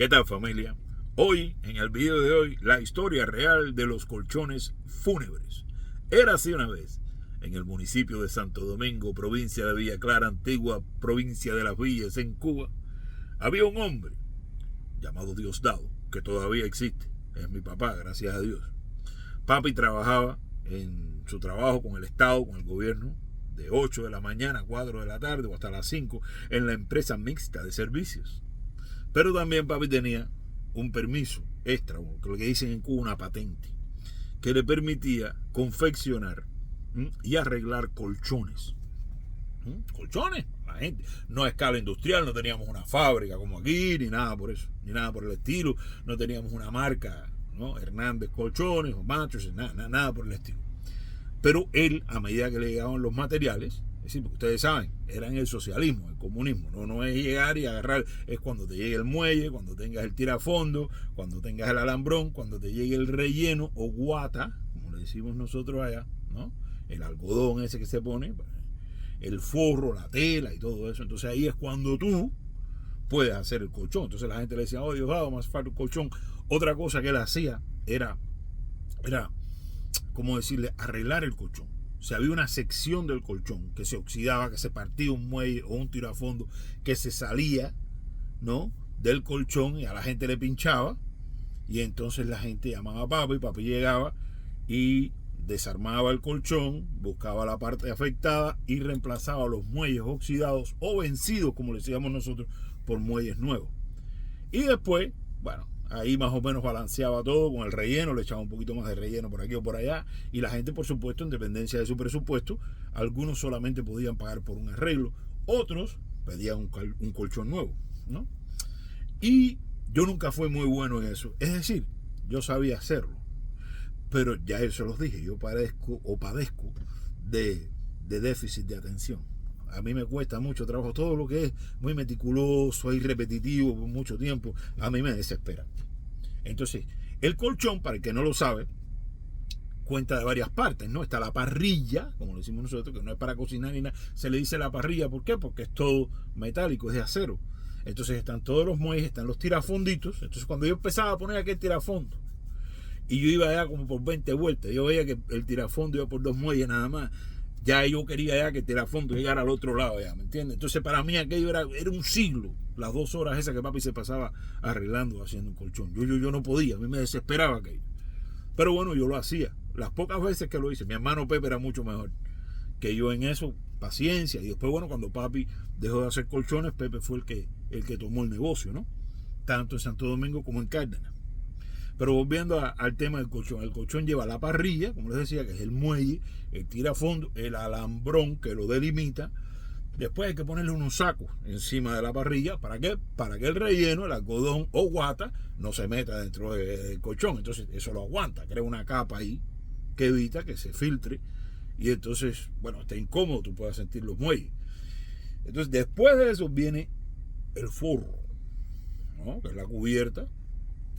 ¿Qué tal, familia? Hoy, en el video de hoy, la historia real de los colchones fúnebres. Era así una vez, en el municipio de Santo Domingo, provincia de Villa Clara, antigua provincia de Las Villas, en Cuba, había un hombre llamado Diosdado, que todavía existe. Es mi papá, gracias a Dios. Papi trabajaba en su trabajo con el Estado, con el gobierno, de 8 de la mañana a 4 de la tarde o hasta las 5, en la empresa mixta de servicios. Pero también papi tenía un permiso extra, lo que dicen en Cuba una patente, que le permitía confeccionar y arreglar colchones. Colchones, la gente, no a escala industrial, no teníamos una fábrica como aquí, ni nada por eso, ni nada por el estilo, no teníamos una marca, ¿no? Hernández Colchones o Machos, nada por el estilo. Pero él, a medida que le llegaban los materiales, es decir, porque ustedes saben, era en el socialismo, el comunismo, no es llegar y agarrar, es cuando te llegue el muelle, cuando tengas el tirafondo, cuando tengas el alambrón, cuando te llegue el relleno o guata, como le decimos nosotros allá, ¿no? El algodón ese que se pone, el forro, la tela y todo eso. Entonces ahí es cuando tú puedes hacer el colchón. Entonces la gente le decía, oh Dios, vamos a hacer el colchón. Otra cosa que él hacía era como decirle, arreglar el colchón. O sea, había una sección del colchón que se oxidaba, que se partía un muelle o un tirafondo, que se salía, ¿no?, del colchón y a la gente le pinchaba. Y entonces la gente llamaba a papi llegaba y desarmaba el colchón, buscaba la parte afectada y reemplazaba los muelles oxidados o vencidos, como le decíamos nosotros, por muelles nuevos. Y después, bueno, ahí más o menos balanceaba todo con el relleno, le echaba un poquito más de relleno por aquí o por allá, y la gente, por supuesto, en dependencia de su presupuesto, algunos solamente podían pagar por un arreglo, otros pedían un colchón nuevo, ¿no? Y yo nunca fui muy bueno en eso, es decir, yo sabía hacerlo, pero ya eso los dije, yo padezco de déficit de atención. A mí me cuesta mucho trabajo, todo lo que es muy meticuloso y repetitivo por mucho tiempo, a mí me desespera. Entonces, el colchón, para el que no lo sabe, cuenta de varias partes, ¿no? Está la parrilla, como lo decimos nosotros, que no es para cocinar ni nada, se le dice la parrilla, ¿por qué? Porque es todo metálico, es de acero. Entonces están todos los muelles, están los tirafonditos. Entonces cuando yo empezaba a poner aquel tirafondo, y yo iba allá como por 20 vueltas, yo veía que el tirafondo iba por 2 muelles nada más, ya yo quería ya que el tirafondo llegara al otro lado, ya, ¿me entiendes? Entonces para mí aquello era un siglo, las 2 horas esas que papi se pasaba arreglando, haciendo un colchón. Yo no podía, a mí me desesperaba aquello. Pero bueno, yo lo hacía. Las pocas veces que lo hice, mi hermano Pepe era mucho mejor que yo en eso, paciencia. Y después, bueno, cuando papi dejó de hacer colchones, Pepe fue el que tomó el negocio, ¿no? Tanto en Santo Domingo como en Cárdenas. Pero volviendo al tema del colchón, el colchón lleva la parrilla, como les decía, que es el muelle, el tirafondo, el alambrón que lo delimita. Después hay que ponerle unos sacos encima de la parrilla. ¿Para qué? Para que el relleno, el algodón o guata, no se meta dentro del colchón. Entonces eso lo aguanta, crea una capa ahí que evita que se filtre. Y entonces, bueno, está incómodo, tú puedes sentir los muelles. Entonces después de eso viene el forro, ¿no?, que es la cubierta.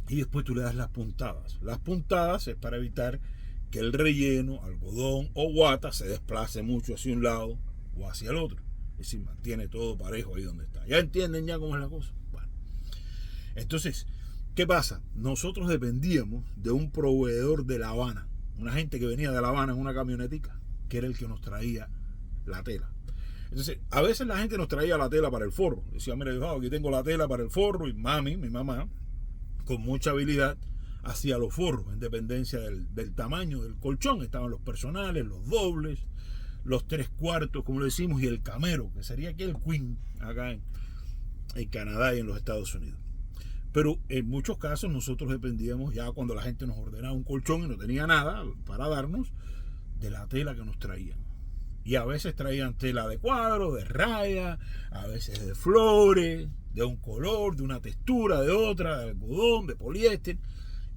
Y después tú le das las puntadas. Las puntadas es para evitar que el relleno, algodón o guata se desplace mucho hacia un lado o hacia el otro. Es decir, mantiene todo parejo ahí donde está. ¿Ya entienden ya cómo es la cosa? Bueno. Entonces, ¿qué pasa? Nosotros dependíamos de un proveedor de La Habana. Una gente que venía de La Habana en una camionetica, que era el que nos traía la tela. Entonces, a veces la gente nos traía la tela para el forro. Decía, mira, yo aquí tengo la tela para el forro. Y mi mamá, con mucha habilidad, hacía los forros en dependencia del tamaño del colchón. Estaban los personales, los dobles, los 3/4, como le decimos, y el camero, que sería aquí el queen, acá en Canadá y en los Estados Unidos. Pero en muchos casos nosotros dependíamos, ya cuando la gente nos ordenaba un colchón y no tenía nada para darnos, de la tela que nos traían. Y a veces traían tela de cuadro, de raya, a veces de flores, de un color, de una textura, de otra, de algodón, de poliéster.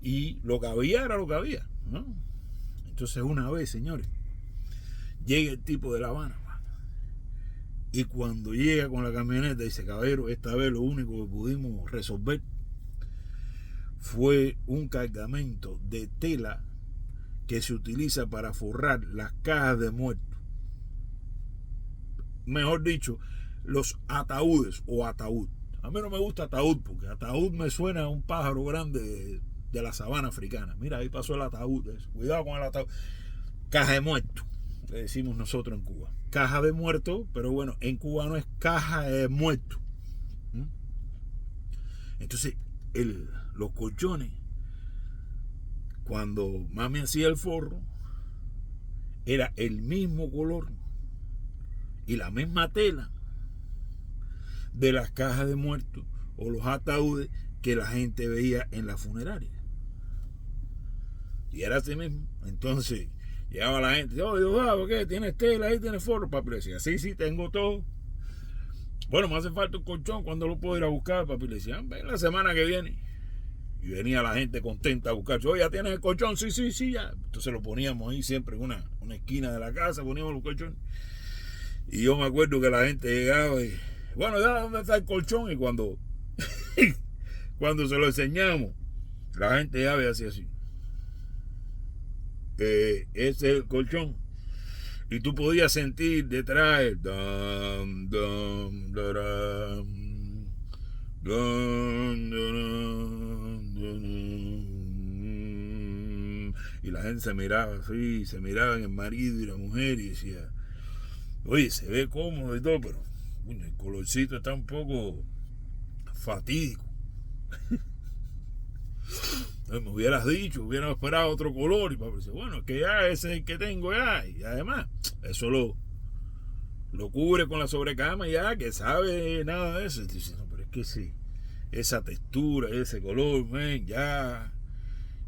Y lo que había era lo que había, ¿no? Entonces una vez, señores, llega el tipo de La Habana, y cuando llega con la camioneta dice, caballero, esta vez lo único que pudimos resolver fue un cargamento de tela que se utiliza para forrar las cajas de muertos. Mejor dicho, los ataúdes o ataúd. A mí no me gusta ataúd, porque ataúd me suena a un pájaro grande de la sabana africana. Mira, ahí pasó el ataúd. Cuidado con el ataúd. Caja de muerto, le decimos nosotros en Cuba. Caja de muerto, pero bueno, en Cuba no es caja de muerto. Entonces, los colchones, cuando mami hacía el forro, era el mismo color y la misma tela de las cajas de muertos o los ataúdes que la gente veía en la funeraria. Y era así mismo. Entonces, llegaba la gente, ¿por qué? ¿Tienes tela ahí? ¿Tienes forro? Papi le decía, sí, tengo todo. Bueno, me hace falta un colchón, ¿cuándo lo puedo ir a buscar? Papi le decía, ven la semana que viene. Y venía la gente contenta a buscar. Oye, ¿ya tienes el colchón? Sí, ya. Entonces lo poníamos ahí siempre en una esquina de la casa, poníamos los colchones. Y yo me acuerdo que la gente llegaba y, bueno, ya, ¿dónde está el colchón? Y cuando se lo enseñamos, la gente ya ve así. Ese es el colchón. Y tú podías sentir detrás el dum, dum, daram, dum, dum, dum. Y la gente se miraba así, se miraban el marido y la mujer y decía, oye, se ve cómodo y todo, pero el colorcito está un poco fatídico. Me hubieras dicho, hubiera esperado otro color. Y papá dice, bueno, es que ya ese es el que tengo ya. Y además, eso lo cubre con la sobrecama ya, que sabe nada de eso. Y dice, no, pero es que sí, esa textura, ese color, man, ya.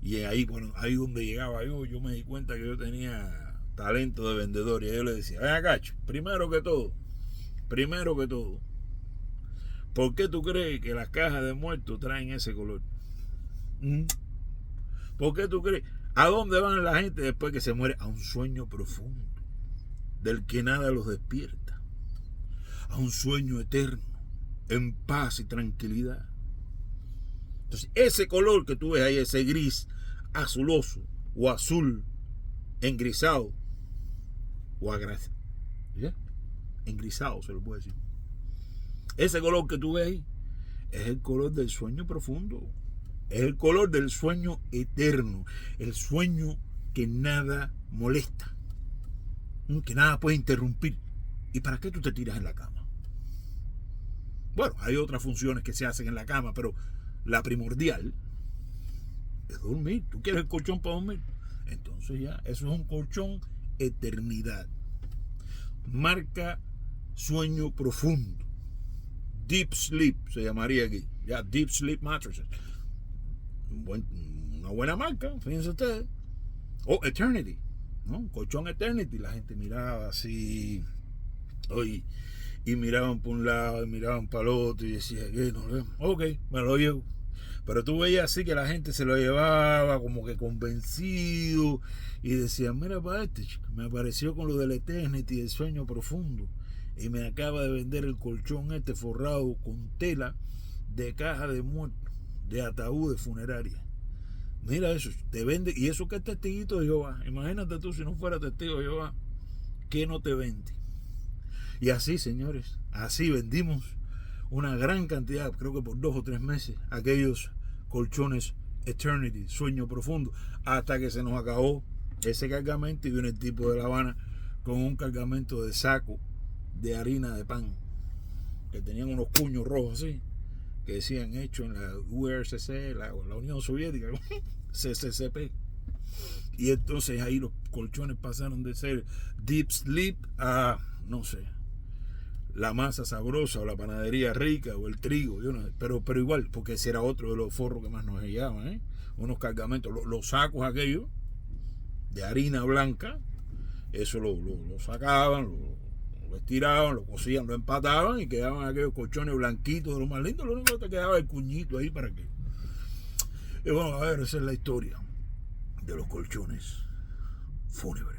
Y ahí, bueno, ahí donde llegaba yo me di cuenta que yo tenía talento de vendedor. Y yo le decía, ven acá, primero que todo, ¿por qué tú crees que las cajas de muertos traen ese color? ¿Por qué tú crees? ¿A dónde van la gente después que se muere? A un sueño profundo, del que nada los despierta. A un sueño eterno, en paz y tranquilidad. Entonces, ese color que tú ves ahí, ese gris azuloso o azul engrisado o engrisado, se lo puede decir. Ese color que tú ves ahí es el color del sueño profundo. Es el color del sueño eterno, el sueño que nada molesta, que nada puede interrumpir. ¿Y para qué tú te tiras en la cama? Bueno, hay otras funciones que se hacen en la cama, pero la primordial es dormir. ¿Tú quieres el colchón para dormir? Entonces ya, eso es un colchón eternidad. Marca sueño profundo. Deep sleep se llamaría aquí. Ya, deep sleep mattresses. Una buena marca, fíjense ustedes. Eternity, ¿no? Colchón Eternity. La gente miraba así, y miraban por un lado y miraban para el otro y decía, ¿qué? Nos vemos. Ok, me lo llevo. Pero tú veías así que la gente se lo llevaba como que convencido y decía, mira para chico, me apareció con lo del Eternity, el sueño profundo, y me acaba de vender el colchón forrado con tela de caja de muertos, de ataúd de funeraria. Mira eso, te vende, y eso que es testiguito de Jehová. Imagínate tú si no fuera testigo de Jehová, ¿qué no te vende? Y así, señores, así vendimos una gran cantidad, creo que por 2 o 3 meses, aquellos colchones Eternity, sueño profundo, hasta que se nos acabó ese cargamento y vino el tipo de La Habana con un cargamento de saco de harina de pan, que tenían unos puños rojos así, que decían hecho en la URSS, la Unión Soviética, CCCP. Y entonces ahí los colchones pasaron de ser deep sleep a, no sé, la masa sabrosa o la panadería rica o el trigo, yo no sé, pero igual, porque ese era otro de los forros que más nos llegaban, unos cargamentos, los sacos aquellos de harina blanca, eso lo sacaban, lo estiraban, lo cosían, lo empataban y quedaban aquellos colchones blanquitos de lo más lindo. Lo único que te quedaba el cuñito ahí para que. Y bueno, a ver, esa es la historia de los colchones fúnebres.